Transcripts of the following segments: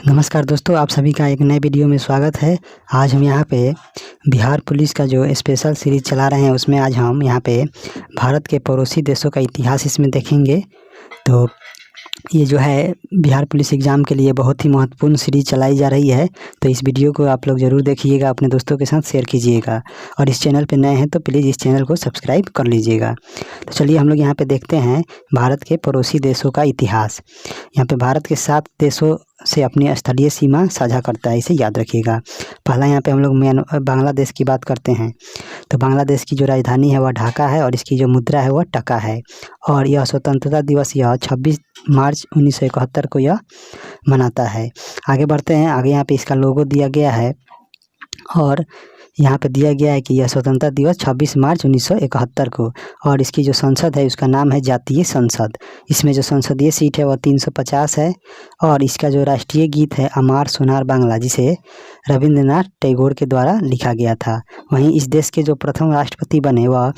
नमस्कार दोस्तों, आप सभी का एक नए वीडियो में स्वागत है। आज हम यहाँ पे बिहार पुलिस का जो स्पेशल सीरीज चला रहे हैं उसमें आज हम यहाँ पे भारत के पड़ोसी देशों का इतिहास इसमें देखेंगे। तो ये जो है बिहार पुलिस एग्ज़ाम के लिए बहुत ही महत्वपूर्ण सीरीज चलाई जा रही है। तो इस वीडियो को आप लोग ज़रूर देखिएगा, अपने दोस्तों के साथ शेयर कीजिएगा और इस चैनल पे नए हैं तो प्लीज़ इस चैनल को सब्सक्राइब कर लीजिएगा। तो चलिए हम लोग यहाँ पे देखते हैं भारत के पड़ोसी देशों का इतिहास। यहाँ पे भारत के 7 देशों से अपनी स्थलीय सीमा साझा करता है, इसे याद रखिएगा। पहला यहाँ पे हम लोग बांग्लादेश की बात करते हैं। तो बांग्लादेश की जो राजधानी है वह ढाका है और इसकी जो मुद्रा है वह टका है। और यह स्वतंत्रता दिवस यह 26 मार्च 1971 को यह मनाता है। आगे बढ़ते हैं, आगे यहाँ पे इसका लोगो दिया गया है और यहाँ पे दिया गया है कि यह स्वतंत्रता दिवस 26 मार्च 1971 को। और इसकी जो संसद है उसका नाम है जातीय संसद। इसमें जो संसदीय सीट है वह 350 है। और इसका जो राष्ट्रीय गीत है अमार सोनार बांग्ला, जिसे रविंद्रनाथ टैगोर के द्वारा लिखा गया था। वहीं इस देश के जो प्रथम राष्ट्रपति बने वह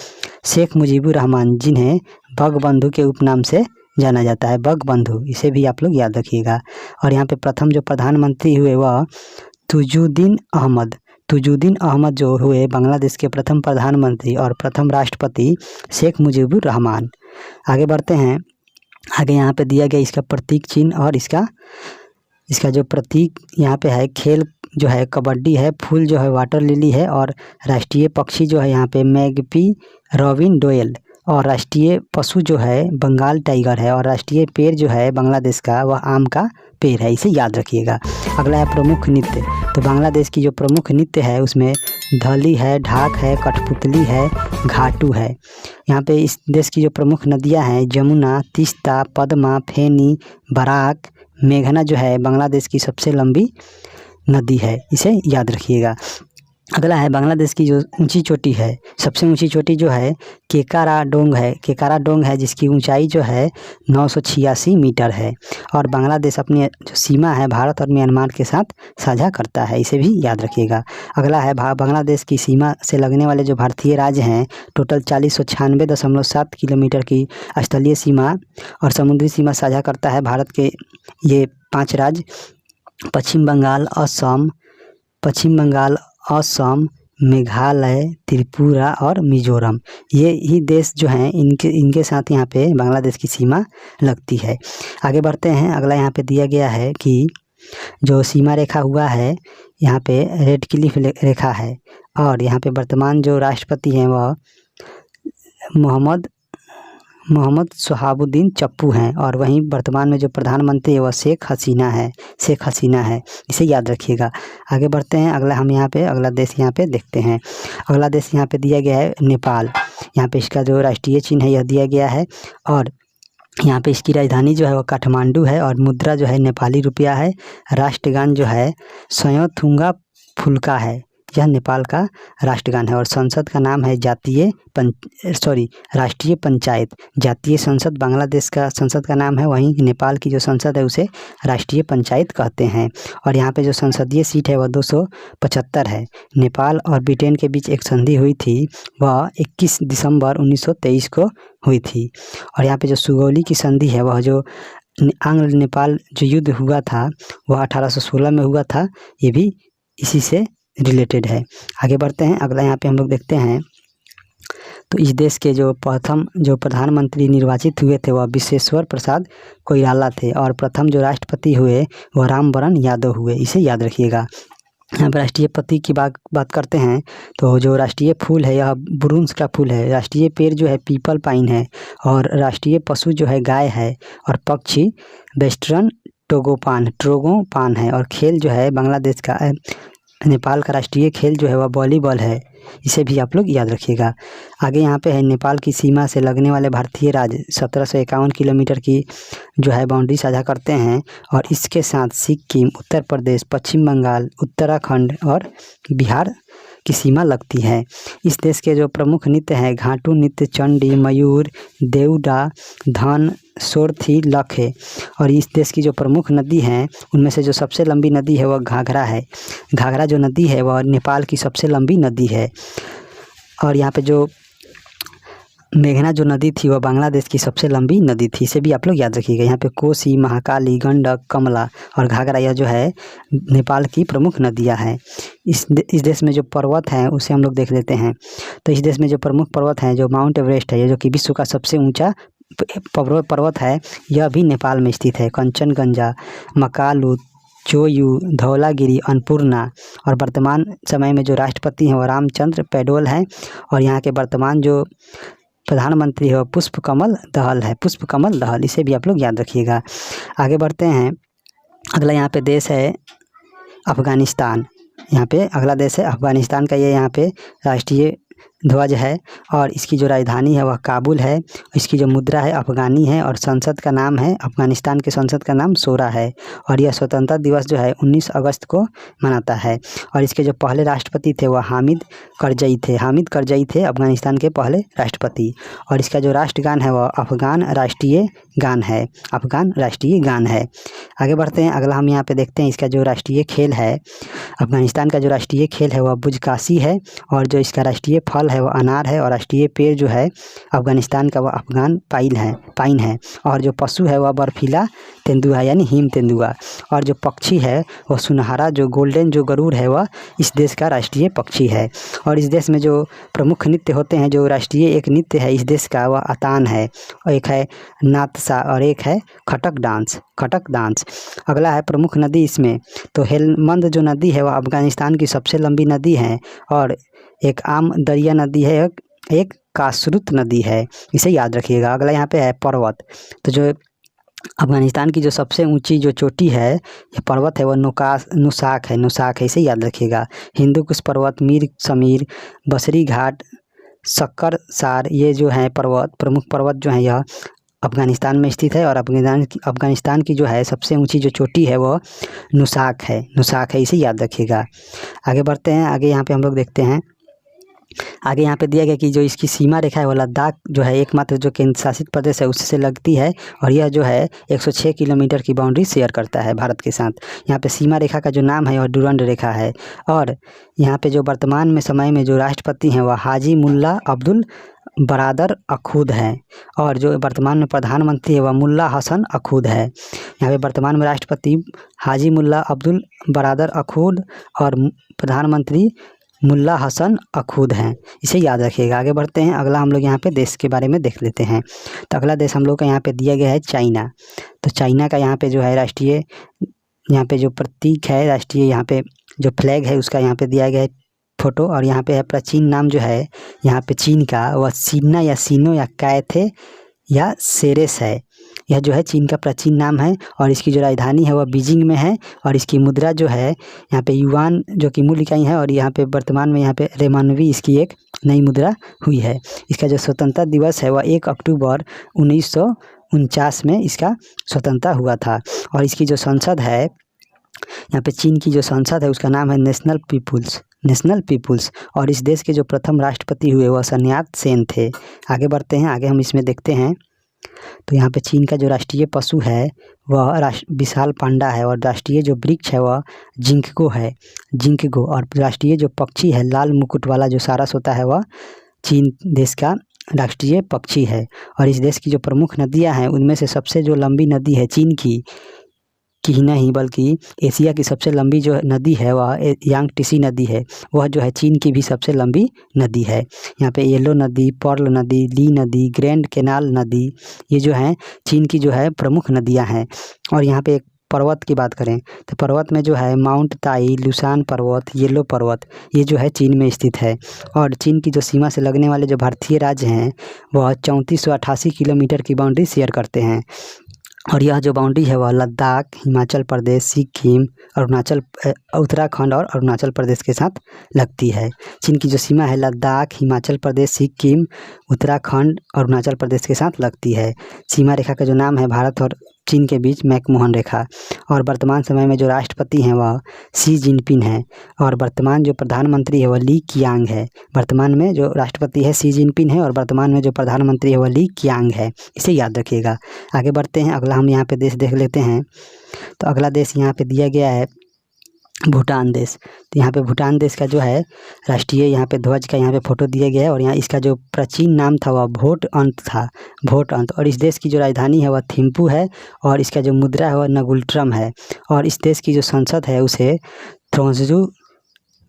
शेख मुजीबुर रहमान, जिन्हें बंगबंधु के उपनाम से जाना जाता है, बंगबंधु, इसे भी आप लोग याद रखिएगा। और यहाँ पे प्रथम जो प्रधानमंत्री हुए वह तुजुद्दीन अहमद जो हुए बांग्लादेश के प्रथम प्रधानमंत्री, और प्रथम राष्ट्रपति शेख मुजीबुर रहमान। आगे बढ़ते हैं, आगे यहाँ पे दिया गया इसका प्रतीक चिन्ह और इसका जो प्रतीक यहाँ पे है, खेल जो है कबड्डी है, फूल जो है वाटर लिली है, और राष्ट्रीय पक्षी जो है यहाँ पे मैगपी रॉबिन डोयल, और राष्ट्रीय पशु जो है बंगाल टाइगर है, और राष्ट्रीय पेड़ जो है बांग्लादेश का वह आम का पेड़ है, इसे याद रखिएगा। अगला है प्रमुख नृत्य। तो बांग्लादेश की जो प्रमुख नृत्य है उसमें धली है, ढाक है, कठपुतली है, घाटू है। यहाँ पे इस देश की जो प्रमुख नदियाँ हैं जमुना, तीस्ता, पद्मा, फेनी, बराक, मेघना जो है बांग्लादेश की सबसे लंबी नदी है, इसे याद रखिएगा। अगला है बांग्लादेश की जो ऊंची चोटी है, सबसे ऊंची चोटी जो है केकाराडोंग है, जिसकी ऊंचाई जो है 986 मीटर है। और बांग्लादेश अपनी जो सीमा है भारत और म्यांमार के साथ साझा करता है, इसे भी याद रखिएगा। अगला है बांग्लादेश की सीमा से लगने वाले जो भारतीय राज्य हैं, टोटल 4096.7 किलोमीटर की स्थलीय सीमा और समुद्री सीमा साझा करता है भारत के ये 5 राज्य, पश्चिम बंगाल, असम, मेघालय, त्रिपुरा और मिजोरम। ये ही देश जो हैं इनके साथ यहाँ पे बांग्लादेश की सीमा लगती है। आगे बढ़ते हैं, अगला यहाँ पे दिया गया है कि जो सीमा रेखा हुआ है यहाँ पे रेड क्लिफ रेखा है। और यहाँ पे वर्तमान जो राष्ट्रपति हैं वह मोहम्मद सोहाबुद्दीन चप्पू हैं। और वहीं वर्तमान में जो प्रधानमंत्री है वह शेख हसीना है, इसे याद रखिएगा। आगे बढ़ते हैं, अगला देश यहाँ पे देखते हैं। अगला देश यहाँ पे दिया गया है नेपाल। यहाँ पे इसका जो राष्ट्रीय चिन्ह है यह दिया गया है। और यहाँ पे इसकी राजधानी जो है वह काठमांडू है, और मुद्रा जो है नेपाली रुपया है। राष्ट्रगान जो है सयोथुंगा फुल्का है, यह नेपाल का राष्ट्रगान है। और संसद का नाम है राष्ट्रीय पंचायत। जातीय संसद बांग्लादेश का संसद का नाम है, वहीं नेपाल की जो संसद है उसे राष्ट्रीय पंचायत कहते हैं। और यहाँ पे जो संसदीय सीट है वह 275 है। नेपाल और ब्रिटेन के बीच एक संधि हुई थी, वह 21 दिसंबर 1923 को हुई थी। और यहाँ पे जो सुगौली की संधि है, वह जो आंग्ल नेपाल जो युद्ध हुआ था वह 1816 में हुआ था, ये भी इसी से रिलेटेड है। आगे बढ़ते हैं, अगला यहाँ पे हम लोग देखते हैं। तो इस देश के जो प्रथम जो प्रधानमंत्री निर्वाचित हुए थे वह विश्वेश्वर प्रसाद कोइराला थे, और प्रथम जो राष्ट्रपति हुए वह रामवरण यादव हुए, इसे याद रखिएगा। यहाँ पर राष्ट्रीय प्रतीक की बात करते हैं। तो जो राष्ट्रीय फूल है यह बुरुंश का फूल है। राष्ट्रीय पेड़ जो है पीपल पाइन है, और राष्ट्रीय पशु जो है गाय है, और पक्षी वेस्टर्न ट्रोगोपान है। और खेल जो है बांग्लादेश का नेपाल का राष्ट्रीय खेल जो है वह वॉलीबॉल है, इसे भी आप लोग याद रखिएगा। आगे यहाँ पे है नेपाल की सीमा से लगने वाले भारतीय राज्य 1751 किलोमीटर की जो है बाउंड्री साझा करते हैं। और इसके साथ सिक्किम, उत्तर प्रदेश, पश्चिम बंगाल, उत्तराखंड और बिहार की सीमा लगती है। इस देश के जो प्रमुख नृत्य हैं घाटू नृत्य, चंडी, मयूर, देवडा, धन, सोरथी, लख है। और इस देश की जो प्रमुख नदी हैं उनमें से जो सबसे लंबी नदी है वह घाघरा है। घाघरा जो नदी है वह नेपाल की सबसे लंबी नदी है। और यहाँ पे जो मेघना जो नदी थी वह बांग्लादेश की सबसे लंबी नदी थी, इसे भी आप लोग याद रखिएगा। यहाँ पे कोसी, महाकाली, गंडक, कमला और घाघरा यह जो है नेपाल की प्रमुख नदियाँ हैं। इस देश में जो पर्वत हैं उसे हम लोग देख लेते हैं। तो इस देश में जो प्रमुख पर्वत हैं, जो माउंट एवरेस्ट है, ये जो कि विश्व का सबसे ऊंचा पर्वत है, यह भी नेपाल में स्थित है। कंचनजंगा, मकालू, जोयू, धौलागिरी, अन्नपूर्णा और वर्तमान समय में जो राष्ट्रपति हैं वह रामचंद्र पौडेल हैं। और यहाँ के वर्तमान जो प्रधानमंत्री है वह पुष्पकमल दहल है, पुष्पकमल दहल, इसे भी आप लोग याद रखिएगा। आगे बढ़ते हैं। अगला यहाँ पे देश है अफ़गानिस्तान। यहाँ पे अगला देश है अफ़गानिस्तान का, ये यहाँ पे राष्ट्रीय ध्वज है और इसकी जो राजधानी है वह काबुल है। इसकी जो मुद्रा है अफ़गानी है और संसद का नाम है, अफ़गानिस्तान के संसद का नाम शोरा है। और यह स्वतंत्रता दिवस जो है 19 अगस्त को मनाता है। और इसके जो पहले राष्ट्रपति थे वह हामिद करजई थे, हामिद करजई थे अफ़गानिस्तान के पहले राष्ट्रपति। और इसका जो राष्ट्रगान है वह अफ़गान राष्ट्रीय गान है, अफ़गान राष्ट्रीय गान है। आगे बढ़ते हैं। अगला हम यहाँ पे देखते हैं इसका जो राष्ट्रीय खेल है, अफ़गानिस्तान का जो राष्ट्रीय खेल है वह बुजकाशी है। और जो इसका राष्ट्रीय फल है वह अनार है। और राष्ट्रीय पेड़ जो है अफ़गानिस्तान का वह अफ़गान पाइन है। और जो पशु है वह बर्फीला तेंदुआ यानी हिम तेंदुआ। और जो पक्षी है वह सुनहरा जो गोल्डन जो गरुड़ है वह इस देश का राष्ट्रीय पक्षी है। और इस देश में जो प्रमुख नृत्य होते हैं, जो राष्ट्रीय एक नृत्य है इस देश का वह अतान है, और एक है नातसा और एक है खटक डांस। अगला है प्रमुख नदी इसमें, तो हेलमंद जो नदी है वह अफ़गानिस्तान की सबसे लंबी नदी है। और एक आम दरिया नदी है, एक कासरुत नदी है, इसे याद रखिएगा। अगला यहाँ पे है पर्वत। तो जो अफ़गानिस्तान की जो सबसे ऊंची जो चोटी है यह पर्वत है वह नुसाक है, इसे याद रखिएगा। हिंदुकुश पर्वत, मीर समीर, बसरी घाट, सक्करसार, ये जो है पर्वत प्रमुख पर्वत जो है यह अफ़गानिस्तान में स्थित है। और अफ़गानिस्तान की जो है सबसे ऊंची जो चोटी है वह नुसाक है, इसे याद रखिएगा। आगे बढ़ते हैं। आगे यहाँ पे हम लोग देखते हैं, आगे यहाँ पे दिया गया कि जो इसकी सीमा रेखा है वो लद्दाख जो है एकमात्र जो केंद्र शासित प्रदेश है उससे लगती है। और यह जो है 106 किलोमीटर की बाउंड्री शेयर करता है भारत के साथ। यहाँ पे सीमा रेखा का जो नाम है वह डुरंड रेखा है। और यहाँ पे जो वर्तमान में समय में जो राष्ट्रपति हैं वह हाजी मुल्ला अब्दुल बरादर अखूद है। और जो वर्तमान में प्रधानमंत्री है वह मुल्ला हसन अखूद है। यहाँ पे वर्तमान में राष्ट्रपति हाजी मुल्ला अब्दुल बरादर अखूद और प्रधानमंत्री मुल्ला हसन अखूद हैं, इसे याद रखिएगा। आगे बढ़ते हैं। अगला हम लोग यहाँ पे देश के बारे में देख लेते हैं। तो अगला देश हम लोग का यहाँ पे दिया गया है चाइना। तो चाइना का यहाँ पे जो है राष्ट्रीय, यहाँ पे जो प्रतीक है राष्ट्रीय, यहाँ पे जो फ्लैग है उसका यहाँ पे दिया गया है फोटो। और यहाँ पे है प्राचीन नाम जो है यहाँ पे चीन का वह सीना या सीनो या कैथे या सेरेस है। यह जो है चीन का प्राचीन नाम है। और इसकी जो राजधानी है वह बीजिंग में है। और इसकी मुद्रा जो है यहाँ पे युआन जो कि मूल इकाई है। और यहाँ पे वर्तमान में यहाँ पे रेमानवी इसकी एक नई मुद्रा हुई है। इसका जो स्वतंत्रता दिवस है वह 1 अक्टूबर 1949 में इसका स्वतंत्रता हुआ था। और इसकी जो संसद है, यहाँ पे चीन की जो संसद है उसका नाम है नेशनल पीपुल्स। और इस देश के जो प्रथम राष्ट्रपति हुए वह सन यात सेन थे। आगे बढ़ते हैं। आगे हम इसमें देखते हैं। तो यहाँ पे चीन का जो राष्ट्रीय पशु है वह विशाल पांडा है। और राष्ट्रीय जो वृक्ष है वह जिंकगो। और राष्ट्रीय जो पक्षी है लाल मुकुट वाला जो सारस होता है वह चीन देश का राष्ट्रीय पक्षी है। और इस देश की जो प्रमुख नदियाँ हैं उनमें से सबसे जो लंबी नदी है चीन की ही नहीं बल्कि एशिया की सबसे लंबी जो नदी है वह यांगटीसी नदी है। वह जो है चीन की भी सबसे लंबी नदी है। यहाँ पे येलो नदी, पर्ल नदी, ली नदी, ग्रैंड कैनाल नदी, ये जो है चीन की जो है प्रमुख नदियाँ हैं। और यहाँ पे एक पर्वत की बात करें तो पर्वत में जो है माउंट ताई, लुसान पर्वत, येलो पर्वत, ये जो है चीन में स्थित है। और चीन की जो सीमा से लगने वाले जो भारतीय राज्य हैं वह 3488 किलोमीटर की बाउंड्री शेयर करते हैं। और यह जो बाउंड्री है वह लद्दाख, हिमाचल प्रदेश, सिक्किम, उत्तराखंड और अरुणाचल प्रदेश के साथ लगती है। चीन की जो सीमा है लद्दाख, हिमाचल प्रदेश, सिक्किम, उत्तराखंड और अरुणाचल प्रदेश के साथ लगती है। सीमा रेखा का जो नाम है भारत और चीन के बीच मैकमोहन रेखा। और वर्तमान समय में जो राष्ट्रपति हैं वह शी जिनपिंग हैं। और वर्तमान जो प्रधानमंत्री है वह ली कियांग है। वर्तमान में जो राष्ट्रपति है शी जिनपिंग है और वर्तमान में जो प्रधानमंत्री है वह ली कियांग है, इसे याद रखिएगा। आगे बढ़ते हैं। अगला हम यहाँ पे देश देख लेते हैं। तो अगला देश यहाँ पे दिया गया है भूटान देश। तो यहाँ पे भूटान देश का जो है राष्ट्रीय यहाँ पे ध्वज का यहाँ पे फोटो दिया गया है और यहाँ इसका जो प्राचीन नाम था वह भोट अंत था, भोट अंत। और इस देश की जो राजधानी है वह थिम्पू है और इसका जो मुद्रा है वह नगुल्ट्रम है। और इस देश की जो संसद है उसे थोंगजू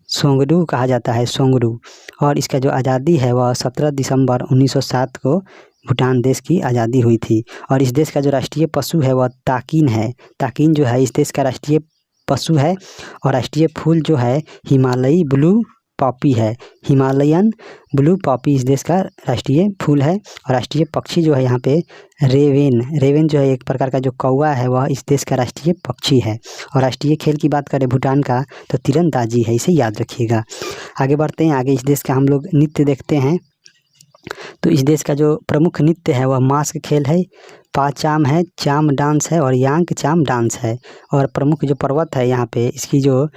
सोंगडू कहा जाता है, सोंगडू। और इसका जो आज़ादी है वह 17 दिसंबर 1907 को भूटान देश की आज़ादी हुई थी। और इस देश का जो राष्ट्रीय पशु है वह ताकिन है। ताकिन जो है इस देश का राष्ट्रीय पशु है। और राष्ट्रीय फूल जो है हिमालयी ब्लू पॉपी है, हिमालयन ब्लू पॉपी इस देश का राष्ट्रीय फूल है। और राष्ट्रीय पक्षी जो है यहाँ पे रेवेन, रेवेन जो है एक प्रकार का जो कौवा है वह इस देश का राष्ट्रीय पक्षी है। और राष्ट्रीय खेल की बात करें भूटान का तो तीरंदाजी है, इसे याद रखिएगा। आगे बढ़ते हैं, आगे इस देश का हम लोग नृत्य देखते हैं। तो इस देश का जो प्रमुख नृत्य है वह मास्क खेल है, पाचाम है, चाम डांस है और यांग चाम डांस है। और प्रमुख जो पर्वत है यहाँ पे इसकी जो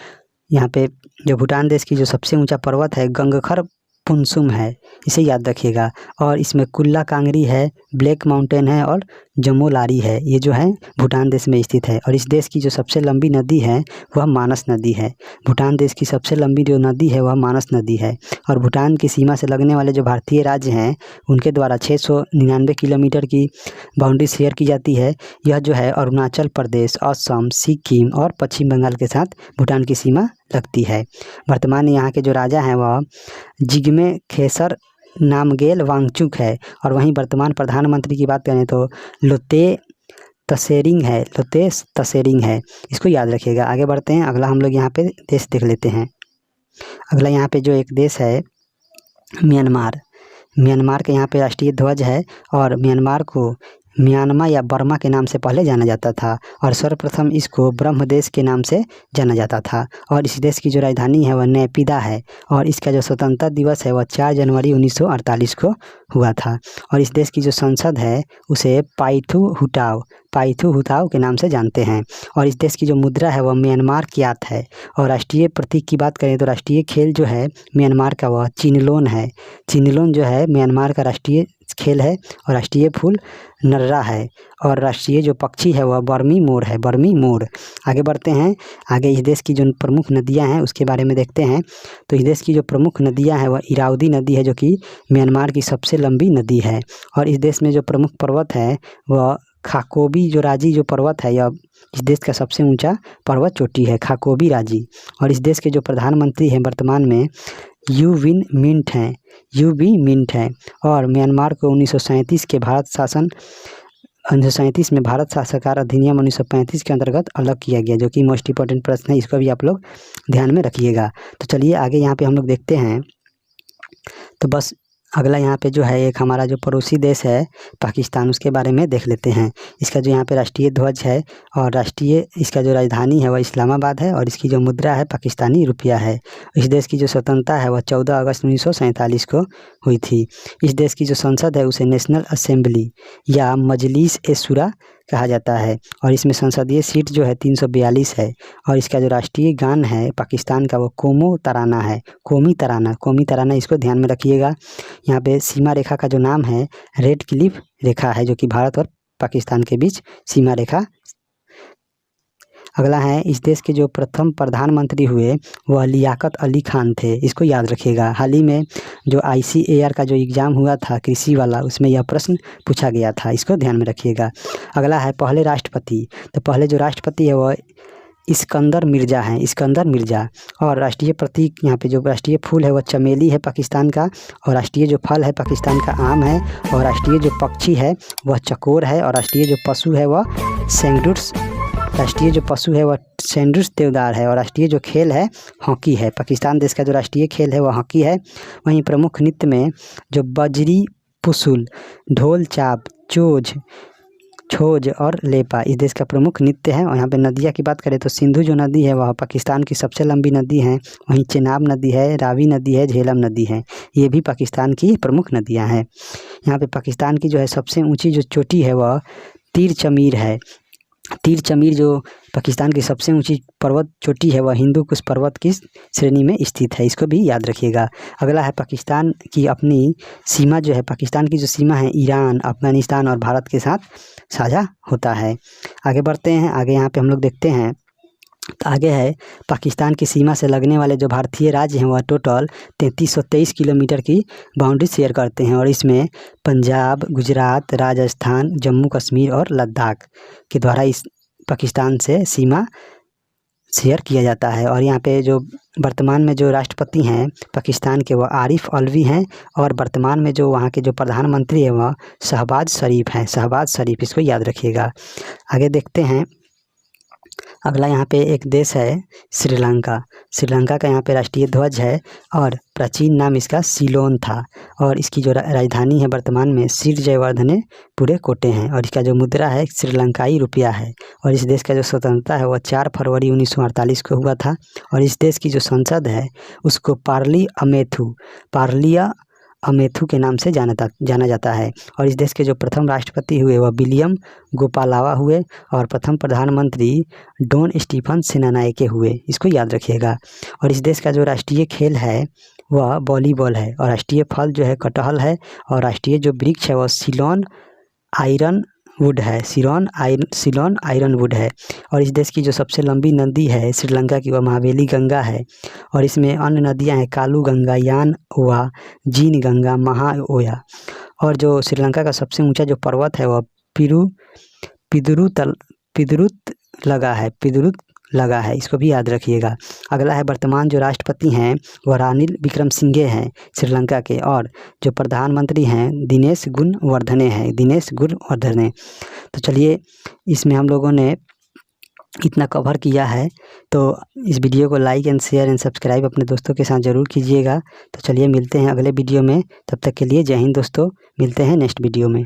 यहाँ पे जो भूटान देश की जो सबसे ऊंचा पर्वत है गंगखर पुनसुम है, इसे याद रखिएगा। और इसमें कुल्ला कांगरी है, ब्लैक माउंटेन है और जमोलारी है, ये जो है भूटान देश में स्थित है। और इस देश की जो सबसे लंबी नदी है वह मानस नदी है। भूटान देश की सबसे लंबी जो नदी है वह मानस नदी है। और भूटान की सीमा से लगने वाले जो भारतीय राज्य हैं उनके द्वारा 699 किलोमीटर की बाउंड्री शेयर की जाती है। यह जो है अरुणाचल प्रदेश, असम, सिक्किम और पश्चिम बंगाल के साथ भूटान की सीमा लगती है। वर्तमान यहाँ के जो राजा हैं वह जिग्मे खेसर नामगेल वांगचुक है। और वहीं वर्तमान प्रधानमंत्री की बात करें तो लोते तसेरिंग है, लोते तसेरिंग है, इसको याद रखिएगा। आगे बढ़ते हैं, अगला हम लोग यहाँ पे देश देख लेते हैं। अगला यहाँ पे जो एक देश है म्यांमार। म्यांमार के यहाँ पे राष्ट्रीय ध्वज है और म्यांमार को म्यांमा या बर्मा के नाम से पहले जाना जाता था। और सर्वप्रथम इसको ब्रह्म देश के नाम से जाना जाता था। और इस देश की जो राजधानी है वह नेपिदा है। और इसका जो स्वतंत्रता दिवस है वह 4 जनवरी 1948 को हुआ था। और इस देश की जो संसद है उसे पाइथू हुटाव के नाम से जानते हैं। और इस देश की जो मुद्रा है वह म्यांमार क्यात है। और राष्ट्रीय प्रतीक की बात करें तो राष्ट्रीय खेल जो है म्यांमार का वह चिनलोन है। चिनलोन जो है म्यांमार का राष्ट्रीय खेल है। और राष्ट्रीय फूल नर्रा है। और राष्ट्रीय जो पक्षी है वह बर्मी मोर है, बर्मी मोर। आगे बढ़ते हैं, आगे इस देश की जो प्रमुख नदियां हैं उसके बारे में देखते हैं। तो इस देश की जो प्रमुख नदियां हैं वह इरावदी नदी है जो कि म्यांमार की सबसे लंबी नदी है। और इस देश में जो प्रमुख पर्वत है वह खाकोबी जो राजी जो पर्वत है, यह इस देश का सबसे ऊंचा पर्वत चोटी है, खाकोबी राजी। और इस देश के जो प्रधानमंत्री हैं वर्तमान में यू विन मिंट हैं। और म्यांमार को 1937 के भारत शासन 1937 में भारत शासकार अधिनियम 1935 के अंतर्गत अलग किया गया, जो कि मोस्ट इंपॉर्टेंट प्रश्न है, इसको भी आप लोग ध्यान में रखिएगा। तो चलिए आगे यहाँ पे हम लोग देखते हैं। तो बस अगला यहाँ पे जो है एक हमारा जो पड़ोसी देश है पाकिस्तान, उसके बारे में देख लेते हैं। इसका जो यहाँ पे राष्ट्रीय ध्वज है और राष्ट्रीय इसका जो राजधानी है वह इस्लामाबाद है। और इसकी जो मुद्रा है पाकिस्तानी रुपया है। इस देश की जो स्वतंत्रता है वह 14 अगस्त 1947 को हुई थी। इस देश की जो संसद है उसे नेशनल असेंबली या मजलिस ए शूरा कहा जाता है। और इसमें संसदीय सीट जो है 342 है। और इसका जो राष्ट्रीय गान है पाकिस्तान का वो कौमी तराना, इसको ध्यान में रखिएगा। यहाँ पे सीमा रेखा का जो नाम है रेड क्लिफ रेखा है, जो कि भारत और पाकिस्तान के बीच सीमा रेखा। अगला है, इस देश के जो प्रथम प्रधानमंत्री हुए वह लियाकत अली खान थे, इसको याद रखिएगा। हाल ही में जो ICAR का जो एग्ज़ाम हुआ था कृषि वाला, उसमें यह प्रश्न पूछा गया था, इसको ध्यान में रखिएगा। अगला है पहले राष्ट्रपति। तो पहले जो राष्ट्रपति है वह इस्कंदर मिर्ज़ा हैं, इस्कंदर मिर्ज़ा। और राष्ट्रीय प्रतीक यहाँ पे जो राष्ट्रीय फूल है वह चमेली है पाकिस्तान का। और राष्ट्रीय जो फल है पाकिस्तान का आम है। और राष्ट्रीय जो पक्षी है वह चकोर है। और राष्ट्रीय जो पशु है वह सैंडूस देवदार है। और राष्ट्रीय जो खेल है हॉकी है। पाकिस्तान देश का जो राष्ट्रीय खेल है वह हॉकी है। वहीं प्रमुख नृत्य में जो बजरी पुसुल, ढोल चाप, छोज और लेपा इस देश का प्रमुख नृत्य है। और यहाँ पे नदियाँ की बात करें तो सिंधु जो नदी है वह पाकिस्तान की सबसे लंबी नदी है। वहीं चेनाब नदी है, रावी नदी है, झेलम नदी है, ये भी पाकिस्तान की प्रमुख नदियाँ हैं। यहाँ पे पाकिस्तान की जो है सबसे ऊंची जो चोटी है वह तीर चमीर है। तीर चमीर जो पाकिस्तान की सबसे ऊंची पर्वत चोटी है वह हिंदू कुश पर्वत की श्रेणी में स्थित है, इसको भी याद रखिएगा। अगला है पाकिस्तान की अपनी सीमा जो है, पाकिस्तान की जो सीमा है ईरान, अफगानिस्तान और भारत के साथ साझा होता है। आगे बढ़ते हैं, आगे यहाँ पे हम लोग देखते हैं तो आगे है, पाकिस्तान की सीमा से लगने वाले जो भारतीय राज्य हैं वह टोटल 3323 किलोमीटर की बाउंड्री शेयर करते हैं, और इसमें पंजाब, गुजरात, राजस्थान, जम्मू कश्मीर और लद्दाख के द्वारा इस पाकिस्तान से सीमा शेयर किया जाता है। और यहाँ पे जो वर्तमान में जो राष्ट्रपति हैं पाकिस्तान के वह आरिफ अलवी हैं, और वर्तमान में जो वहाँ के जो प्रधानमंत्री हैं वह शहबाज शरीफ हैं। शहबाज शरीफ, इसको याद रखिएगा। आगे देखते हैं, अगला यहाँ पे एक देश है श्रीलंका। श्रीलंका का यहाँ पे राष्ट्रीय ध्वज है और प्राचीन नाम इसका सीलोन था, और इसकी जो राजधानी है वर्तमान में सिर जयवर्धने पूरे कोटे हैं, और इसका जो मुद्रा है श्रीलंकाई रुपया है। और इस देश का जो स्वतंत्रता है वह 4 फरवरी 1948 को हुआ था। और इस देश की जो संसद है उसको पार्लिया अमेथू के नाम से जाना जाता है। और इस देश के जो प्रथम राष्ट्रपति हुए वह विलियम गोपालावा हुए, और प्रथम प्रधानमंत्री डॉन स्टीफन सेनानायके हुए, इसको याद रखिएगा। और इस देश का जो राष्ट्रीय खेल है वह वॉलीबॉल है, और राष्ट्रीय फल जो है कटहल है, और राष्ट्रीय जो वृक्ष है वह सिलोन आयरन वुड है। सिलोन आयरन वुड है। और इस देश की जो सबसे लंबी नदी है श्रीलंका की वह महावेली गंगा है, और इसमें अन्य नदियां हैं कालू गंगा, यान ओवा, जीन गंगा, महा ओया। और जो श्रीलंका का सबसे ऊंचा जो पर्वत है वह पिदुरुत लगा है, इसको भी याद रखिएगा। अगला है, वर्तमान जो राष्ट्रपति हैं वह रानिल विक्रमसिंघे हैं श्रीलंका के, और जो प्रधानमंत्री हैं दिनेश गुणवर्धने। तो चलिए, इसमें हम लोगों ने इतना कवर किया है, तो इस वीडियो को like and share and subscribe अपने दोस्तों के साथ ज़रूर कीजिएगा। तो चलिए मिलते हैं अगले वीडियो में, तब तक के लिए जय हिंद दोस्तों, मिलते हैं नेक्स्ट वीडियो में।